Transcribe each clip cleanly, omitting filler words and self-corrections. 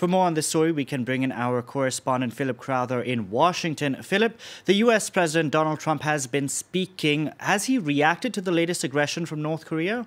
For more on this story, we can bring in our correspondent Philip Crowther in Washington. Philip, the U.S. President Donald Trump has been speaking. Has he reacted to the latest aggression from North Korea?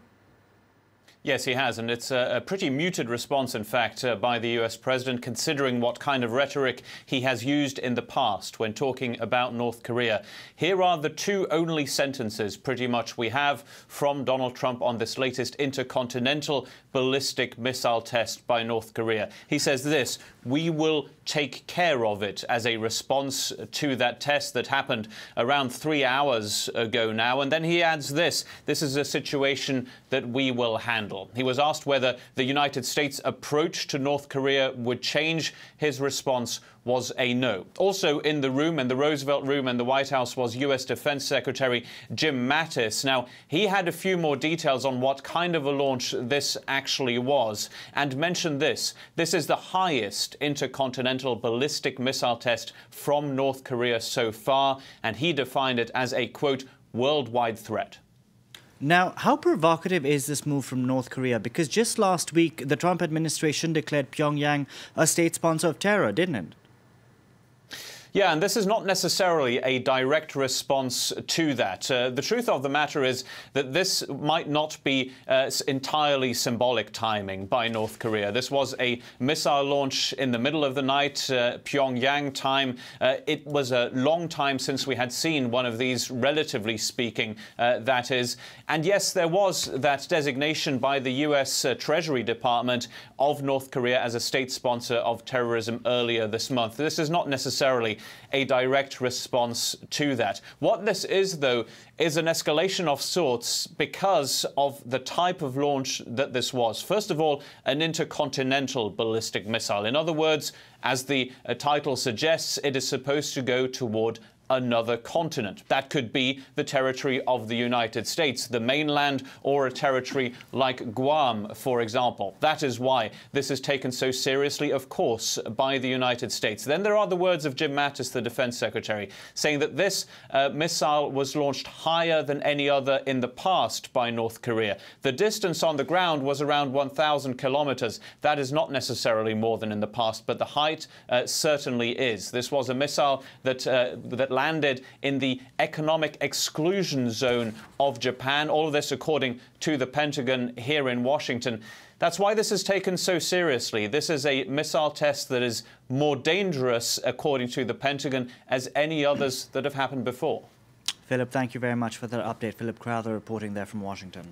Yes, he has, and it's a pretty muted response, in fact, by the US president, considering what kind of rhetoric he has used in the past when talking about North Korea. Here are the two only sentences, pretty much, we have from Donald Trump on this latest intercontinental ballistic missile test by North Korea. He says this: "We will take care of it," as a response to that test that happened around 3 hours ago now. And then he adds this: "This is a situation that we will handle." He was asked whether the United States' approach to North Korea would change. His response was a no. Also in the room, in the Roosevelt Room in the White House, was U.S. Defense Secretary Jim Mattis. Now, he had a few more details on what kind of a launch this actually was, and mentioned this: "This is the highest intercontinental ballistic missile test from North Korea so far," and he defined it as a, quote, "worldwide threat." Now, how provocative is this move from North Korea? Because just last week, the Trump administration declared Pyongyang a state sponsor of terror, didn't it? Yeah, and this is not necessarily a direct response to that. The truth of the matter is that this might not be entirely symbolic timing by North Korea. This was a missile launch in the middle of the night, Pyongyang time. It was a long time since we had seen one of these, relatively speaking, that is. And yes, there was that designation by the U.S. Treasury Department of North Korea as a state sponsor of terrorism earlier this month. This is not necessarily a direct response to that. What this is, though, is an escalation of sorts because of the type of launch that this was. First of all, an intercontinental ballistic missile. In other words, as the title suggests, it is supposed to go toward another continent. That could be the territory of the United States, the mainland, or a territory like Guam, for example. That is why this is taken so seriously, of course, by the United States. Then there are the words of Jim Mattis, the defense secretary, saying that this missile was launched higher than any other in the past by North Korea. The distance on the ground was around 1,000 kilometers. That is not necessarily more than in the past, but the height certainly is. This was a missile that landed in the economic exclusion zone of Japan. All of this according to the Pentagon here in Washington. That's why this is taken so seriously. This is a missile test that is more dangerous, according to the Pentagon, as any others that have happened before. Philip, thank you very much for that update. Philip Crowther reporting there from Washington.